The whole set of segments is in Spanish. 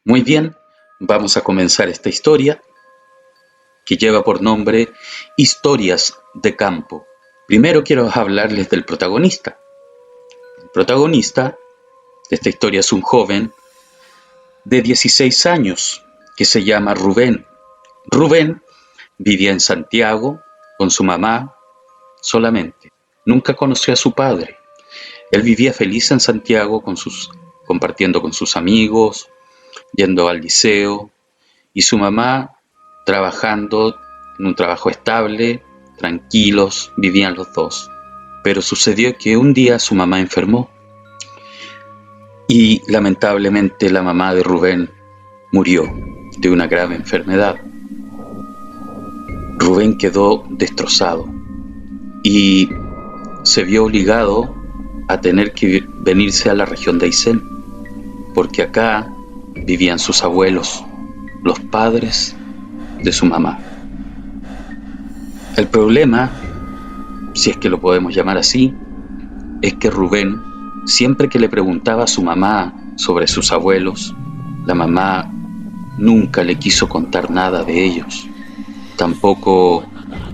Muy bien, vamos a comenzar esta historia que lleva por nombre Historias de Campo. Primero quiero hablarles del protagonista. El protagonista de esta historia es un joven de 16 años que se llama Rubén. Rubén vivía en Santiago con su mamá solamente. Nunca conoció a su padre. Él vivía feliz en Santiago compartiendo con sus amigos, yendo al liceo, y su mamá trabajando en un trabajo estable, tranquilos, vivían los dos. Pero sucedió que un día su mamá enfermó y lamentablemente la mamá de Rubén murió de una grave enfermedad. Rubén quedó destrozado y se vio obligado a tener que venirse a la región de Aysén, porque acá vivían sus abuelos, los padres de su mamá. El problema, si es que lo podemos llamar así, es que Rubén, siempre que le preguntaba a su mamá sobre sus abuelos, la mamá nunca le quiso contar nada de ellos. Tampoco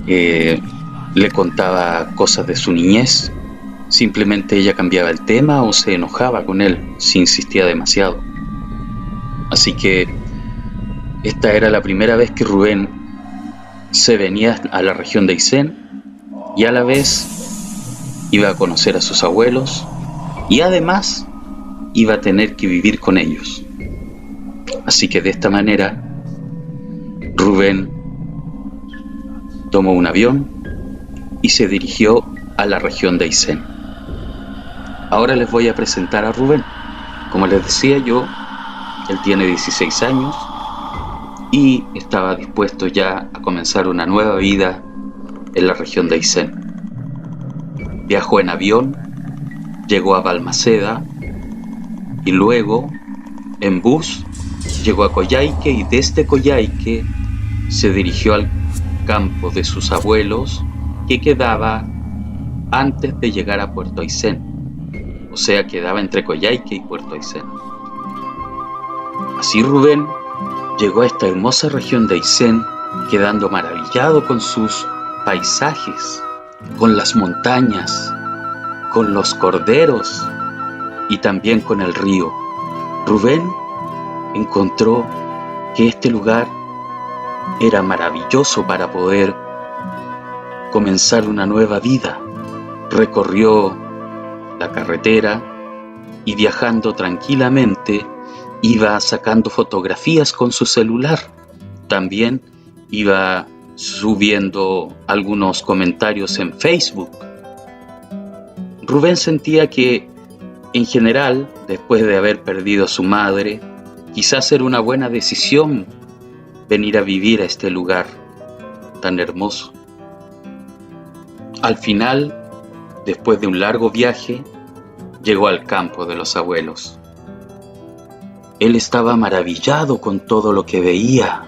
le contaba cosas de su niñez. Simplemente ella cambiaba el tema o se enojaba con él si insistía demasiado. Así que esta era la primera vez que Rubén se venía a la región de Aysén y a la vez iba a conocer a sus abuelos y además iba a tener que vivir con ellos. Así que de esta manera Rubén tomó un avión y se dirigió a la región de Aysén. Ahora les voy a presentar a Rubén. Como les decía yo, él tiene 16 años y estaba dispuesto ya a comenzar una nueva vida en la región de Aysén. Viajó en avión, llegó a Balmaceda y luego en bus llegó a Coyhaique y desde Coyhaique se dirigió al campo de sus abuelos que quedaba antes de llegar a Puerto Aysén. O sea, quedaba entre Coyhaique y Puerto Aysén. Así Rubén llegó a esta hermosa región de Aysén, quedando maravillado con sus paisajes, con las montañas, con los corderos y también con el río. Rubén encontró que este lugar era maravilloso para poder comenzar una nueva vida. Recorrió la carretera y viajando tranquilamente iba sacando fotografías con su celular. También iba subiendo algunos comentarios en Facebook. Rubén sentía que, en general, después de haber perdido a su madre, quizás era una buena decisión venir a vivir a este lugar tan hermoso. Al final, después de un largo viaje, llegó al campo de los abuelos. Él estaba maravillado con todo lo que veía.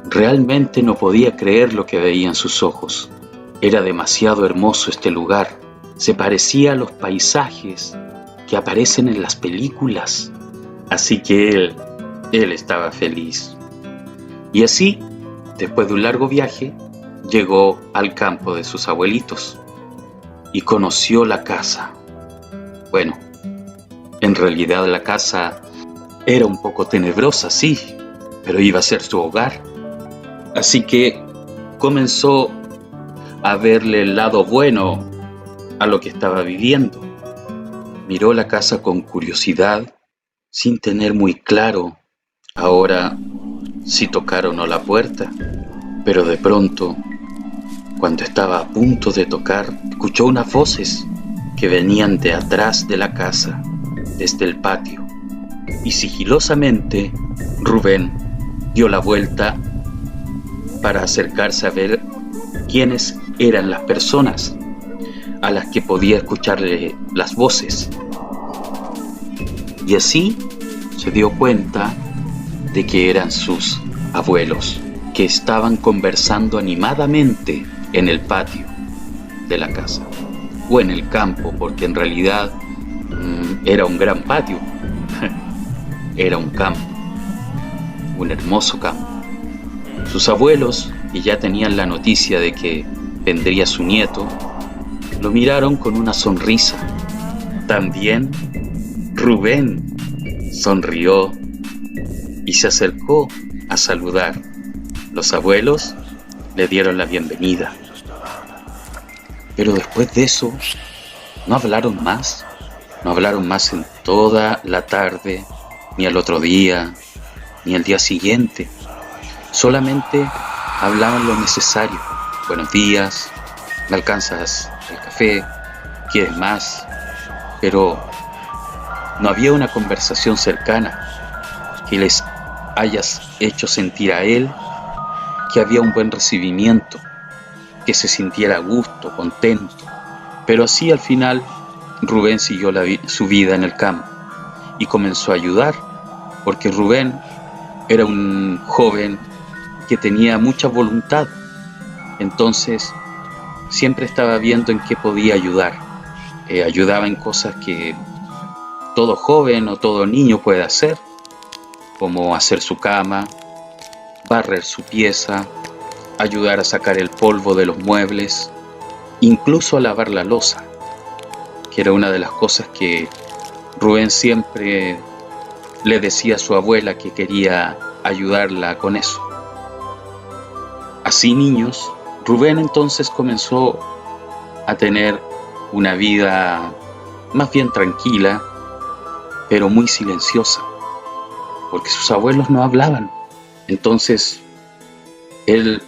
Realmente no podía creer lo que veía en sus ojos. Era demasiado hermoso este lugar. Se parecía a los paisajes que aparecen en las películas. Así que él estaba feliz. Y así, después de un largo viaje, llegó al campo de sus abuelitos y conoció la casa. Bueno, en realidad la casa era un poco tenebrosa, sí, pero iba a ser su hogar. Así que comenzó a verle el lado bueno a lo que estaba viviendo. Miró la casa con curiosidad, sin tener muy claro ahora si tocar o no la puerta. Pero de pronto, cuando estaba a punto de tocar, escuchó unas voces que venían de atrás de la casa, desde el patio. Y sigilosamente, Rubén dio la vuelta para acercarse a ver quiénes eran las personas a las que podía escucharle las voces. Y así se dio cuenta de que eran sus abuelos, que estaban conversando animadamente en el patio de la casa, o en el campo, porque en realidad era un gran patio, era un campo. un hermoso campo. Sus abuelos, que ya tenían la noticia de que vendría su nieto, lo miraron con una sonrisa. También Rubén sonrió y se acercó a saludar. Los abuelos le dieron la bienvenida. Pero después de eso, no hablaron más. No hablaron más en toda la tarde, ni al otro día, ni al día siguiente. Solamente hablaban lo necesario. Buenos días, ¿me alcanzas el café? ¿Quieres más? Pero no había una conversación cercana que les hayas hecho sentir a él que había un buen recibimiento, que se sintiera a gusto, contento. Pero así al final Rubén siguió su vida en el campo y comenzó a ayudar, porque Rubén era un joven que tenía mucha voluntad. Entonces siempre estaba viendo en qué podía ayudar. Ayudaba en cosas que todo joven o todo niño puede hacer, como hacer su cama, barrer su pieza, ayudar a sacar el polvo de los muebles, incluso a lavar la loza, que era una de las cosas que Rubén siempre le decía a su abuela que quería ayudarla con eso. Así, niños, Rubén entonces comenzó a tener una vida más bien tranquila, pero muy silenciosa, porque sus abuelos no hablaban. Entonces, él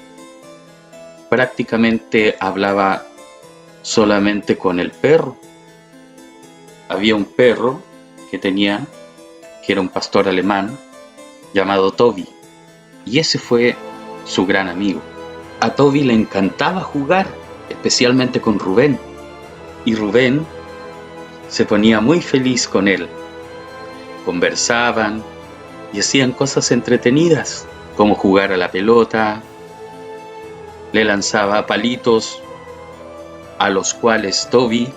prácticamente hablaba solamente con el perro. Había un perro que era un pastor alemán, llamado Toby, y ese fue su gran amigo. A Toby le encantaba jugar, especialmente con Rubén, y Rubén se ponía muy feliz con él. Conversaban y hacían cosas entretenidas, como jugar a la pelota. Le lanzaba palitos a los cuales Toby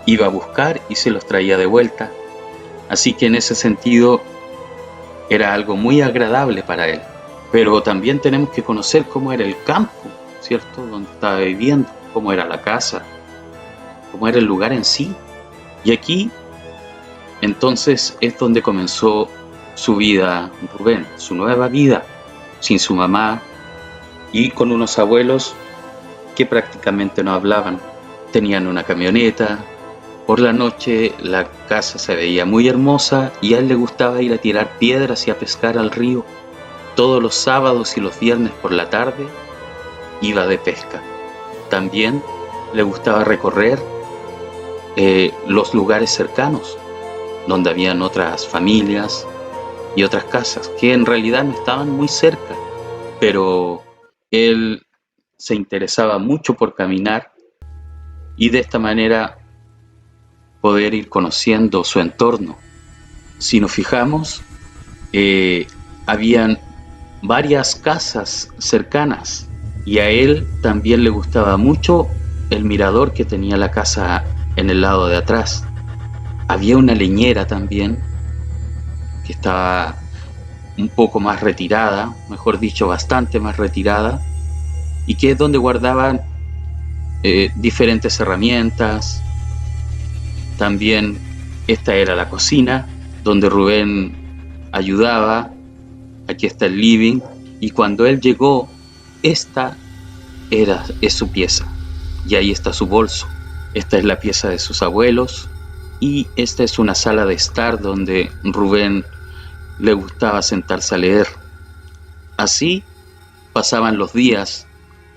iba a buscar y se los traía de vuelta. Así que en ese sentido era algo muy agradable para él. Pero también tenemos que conocer cómo era el campo, ¿cierto? Donde estaba viviendo, cómo era la casa, cómo era el lugar en sí. Y aquí entonces es donde comenzó su vida Rubén, su nueva vida, sin su mamá y con unos abuelos que prácticamente no hablaban. Tenían una camioneta. Por la noche la casa se veía muy hermosa y a él le gustaba ir a tirar piedras y a pescar al río. Todos los sábados y los viernes por la tarde iba de pesca. También le gustaba recorrer los lugares cercanos, donde habían otras familias y otras casas que en realidad no estaban muy cerca, pero él se interesaba mucho por caminar y de esta manera poder ir conociendo su entorno. Si nos fijamos, habían varias casas cercanas y a él también le gustaba mucho el mirador que tenía la casa en el lado de atrás. Había una leñera también que estaba un poco más retirada, mejor dicho, bastante más retirada, y que es donde guardaban diferentes herramientas. También esta era la cocina, donde Rubén ayudaba. Aquí está el living, y cuando él llegó, esta es su pieza, y ahí está su bolso. Esta es la pieza de sus abuelos, y esta es una sala de estar donde Rubén le gustaba sentarse a leer. Así pasaban los días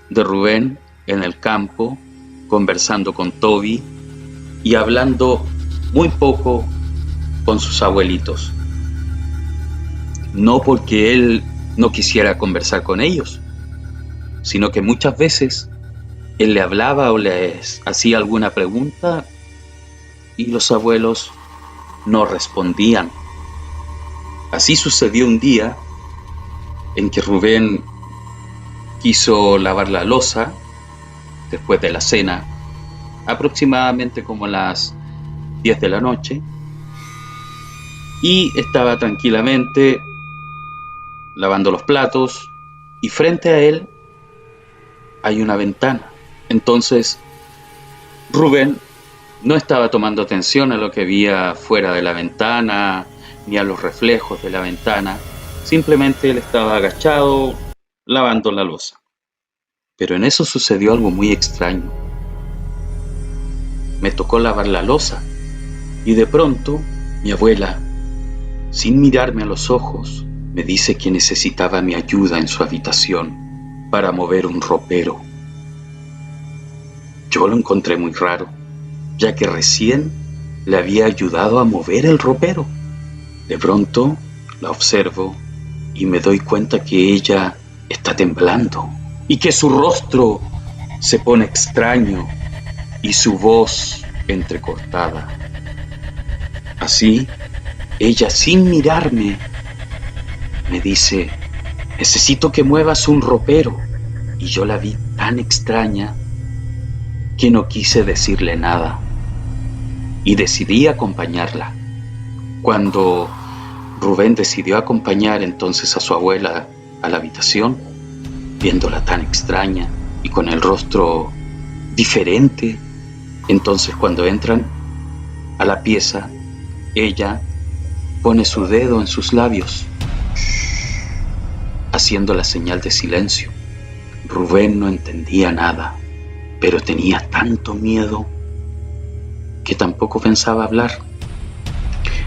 de Rubén en el campo, conversando con Toby y hablando muy poco con sus abuelitos. No porque él no quisiera conversar con ellos, sino que muchas veces él le hablaba o les hacía alguna pregunta y los abuelos no respondían. Así sucedió un día en que Rubén quiso lavar la loza después de la cena, aproximadamente como a las 10 de la noche, y estaba tranquilamente lavando los platos y frente a él hay una ventana. Entonces Rubén no estaba tomando atención a lo que había fuera de la ventana ni a los reflejos de la ventana. Simplemente él estaba agachado lavando la loza. Pero en eso sucedió algo muy extraño. Me tocó lavar la loza y de pronto mi abuela, sin mirarme a los ojos, me dice que necesitaba mi ayuda en su habitación para mover un ropero. Yo lo encontré muy raro, ya que recién le había ayudado a mover el ropero. De pronto la observo y me doy cuenta que ella está temblando y que su rostro se pone extraño y su voz entrecortada. Así, ella sin mirarme me dice: necesito que muevas un ropero. Y yo la vi tan extraña que no quise decirle nada y decidí acompañarla. Cuando Rubén decidió acompañar entonces a su abuela a la habitación, viéndola tan extraña y con el rostro diferente, entonces cuando entran a la pieza, ella pone su dedo en sus labios, haciendo la señal de silencio. Rubén no entendía nada, pero tenía tanto miedo que tampoco pensaba hablar.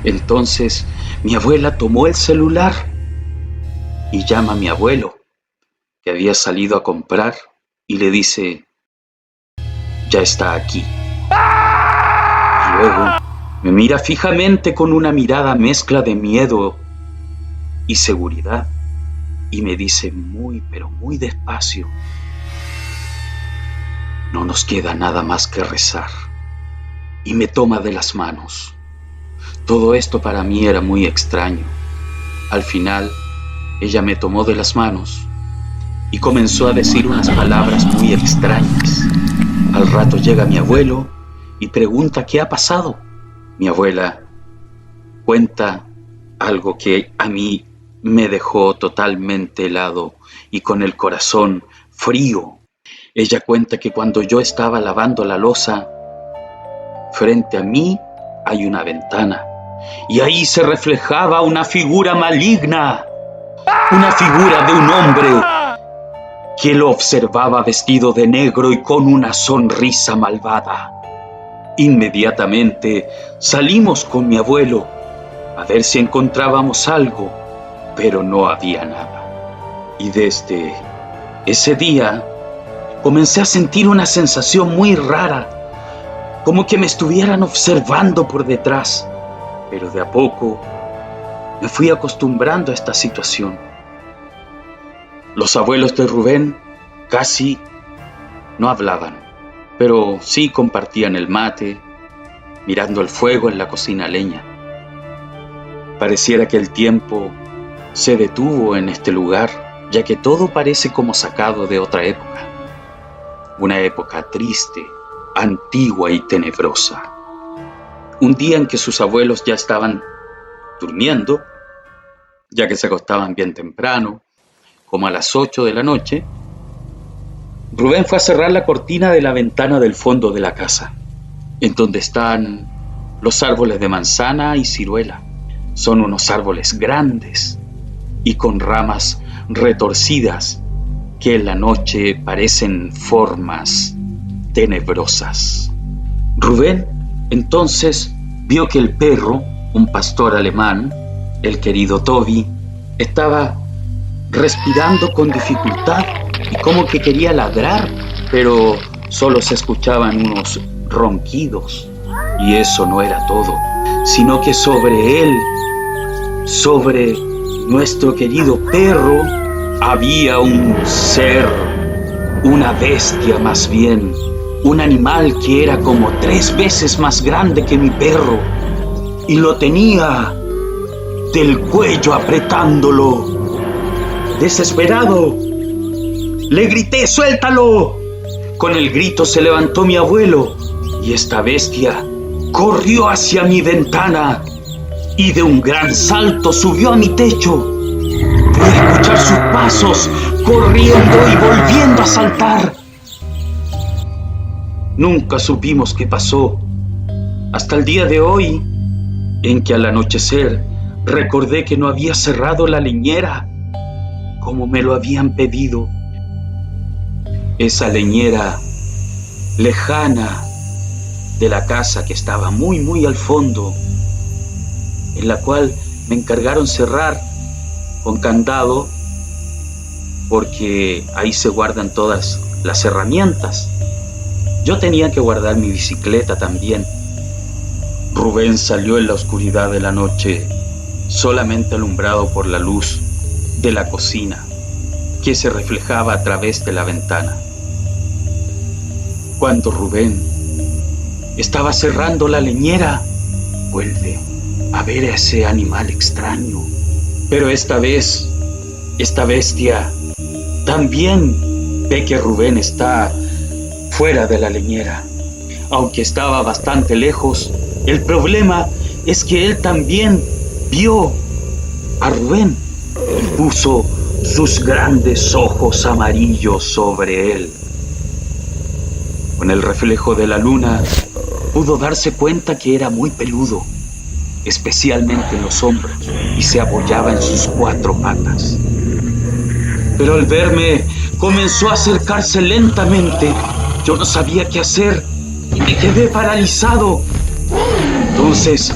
Entonces mi abuela tomó el celular y llama a mi abuelo, que había salido a comprar, y le dice: ya está aquí. Y luego me mira fijamente con una mirada mezcla de miedo y seguridad y me dice muy, pero muy despacio: no nos queda nada más que rezar. Y me toma de las manos. Todo esto para mí era muy extraño. Al final, ella me tomó de las manos y comenzó a decir unas palabras muy extrañas. Al rato llega mi abuelo y pregunta qué ha pasado. Mi abuela cuenta algo que a mí me dejó totalmente helado y con el corazón frío. Ella cuenta que cuando yo estaba lavando la loza, frente a mí hay una ventana y ahí se reflejaba una figura maligna, una figura de un hombre que lo observaba vestido de negro y con una sonrisa malvada. Inmediatamente salimos con mi abuelo a ver si encontrábamos algo, pero no había nada. Y desde ese día comencé a sentir una sensación muy rara, como que me estuvieran observando por detrás, pero de a poco me fui acostumbrando a esta situación. Los abuelos de Rubén casi no hablaban, pero sí compartían el mate, mirando el fuego en la cocina a leña. Pareciera que el tiempo se detuvo en este lugar, ya que todo parece como sacado de otra época. Una época triste, antigua y tenebrosa. Un día en que sus abuelos ya estaban durmiendo, ya que se acostaban bien temprano, como a las 8 de la noche, Rubén fue a cerrar la cortina de la ventana del fondo de la casa, en donde están los árboles de manzana y ciruela. Son unos árboles grandes y con ramas retorcidas que en la noche parecen formas tenebrosas. Rubén entonces vio que el perro, un pastor alemán, el querido Toby, estaba respirando con dificultad y como que quería ladrar, pero solo se escuchaban unos ronquidos. Y eso no era todo, sino que sobre él, sobre nuestro querido perro, había un ser, una bestia más bien, un animal que era como 3 veces más grande que mi perro, y lo tenía del cuello apretándolo. Desesperado, le grité: ¡suéltalo! Con el grito se levantó mi abuelo y esta bestia corrió hacia mi ventana y de un gran salto subió a mi techo. Pude escuchar sus pasos, corriendo y volviendo a saltar. Nunca supimos qué pasó, hasta el día de hoy, en que al anochecer recordé que no había cerrado la leñera como me lo habían pedido. Esa leñera lejana de la casa que estaba muy al fondo, en la cual me encargaron cerrar con candado, porque ahí se guardan todas las herramientas. Yo tenía que guardar mi bicicleta también. Rubén salió en la oscuridad de la noche, solamente alumbrado por la luz de la cocina, que se reflejaba a través de la ventana. Cuando Rubén estaba cerrando la leñera, vuelve a ver a ese animal extraño. Pero esta vez, esta bestia también ve que Rubén está fuera de la leñera. Aunque estaba bastante lejos, el problema es que él también vio a Rubén y puso sus grandes ojos amarillos sobre él. Con el reflejo de la luna, pudo darse cuenta que era muy peludo, especialmente en los hombros, y se apoyaba en sus 4 patas. Pero al verme, comenzó a acercarse lentamente. Yo no sabía qué hacer y me quedé paralizado. Entonces,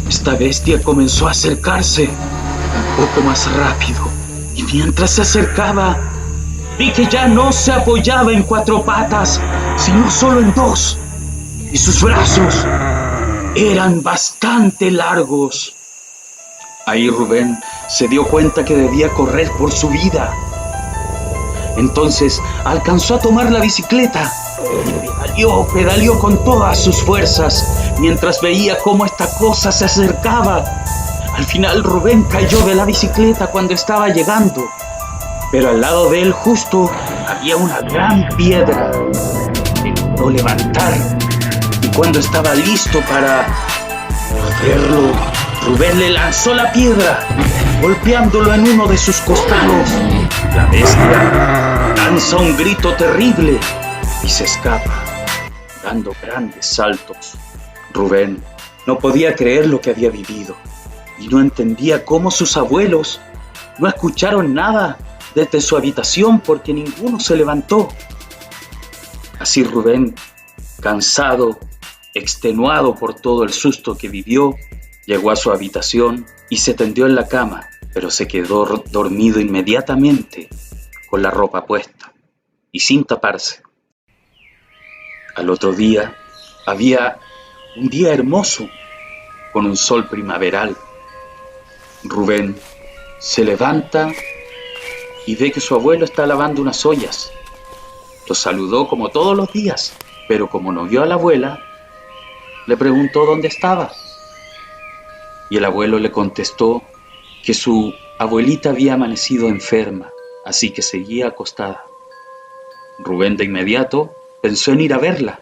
esta bestia comenzó a acercarse un poco más rápido, y mientras se acercaba, vi que ya no se apoyaba en 4 patas, sino solo en 2, y sus brazos eran bastante largos. Ahí Rubén se dio cuenta que debía correr por su vida. Entonces alcanzó a tomar la bicicleta y pedaleó con todas sus fuerzas mientras veía cómo esta cosa se acercaba. Al final Rubén cayó de la bicicleta cuando estaba llegando, pero al lado de él justo había una gran piedra que logró levantar, y cuando estaba listo para morderlo, Rubén le lanzó la piedra, golpeándolo en uno de sus costados. La bestia lanza un grito terrible y se escapa, dando grandes saltos. Rubén no podía creer lo que había vivido y no entendía cómo sus abuelos no escucharon nada desde su habitación, porque ninguno se levantó. Así Rubén, cansado, extenuado por todo el susto que vivió, llegó a su habitación y se tendió en la cama, pero se quedó dormido inmediatamente, con la ropa puesta y sin taparse. Al otro día, había un día hermoso, con un sol primaveral. Rubén se levanta y ve que su abuelo está lavando unas ollas. Lo saludó como todos los días, pero como no vio a la abuela, le preguntó dónde estaba. Y el abuelo le contestó que su abuelita había amanecido enferma, así que seguía acostada. Rubén de inmediato pensó en ir a verla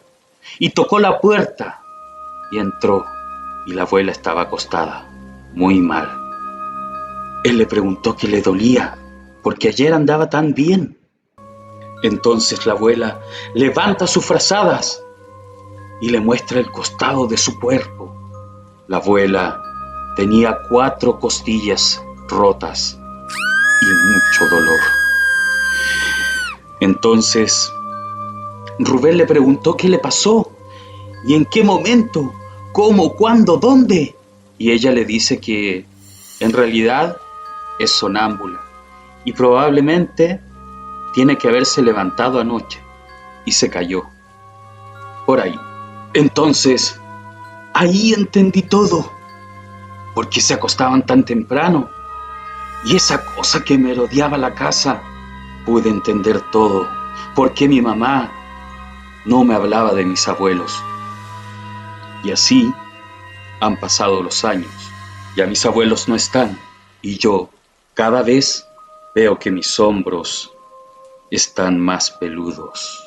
y tocó la puerta y entró, y la abuela estaba acostada, muy mal. Él le preguntó qué le dolía, porque ayer andaba tan bien. Entonces la abuela levanta sus frazadas y le muestra el costado de su cuerpo. La abuela tenía 4 costillas rotas y mucho dolor. Entonces Rubén le preguntó qué le pasó y en qué momento, cómo, cuándo, dónde. Y ella le dice que en realidad es sonámbula y probablemente tiene que haberse levantado anoche y se cayó por ahí. Entonces, ahí entendí todo. ¿Por qué se acostaban tan temprano? Y esa cosa que merodeaba la casa, pude entender todo. ¿Por qué mi mamá no me hablaba de mis abuelos? Y así han pasado los años. Ya mis abuelos no están. Y yo cada vez veo que mis hombros están más peludos.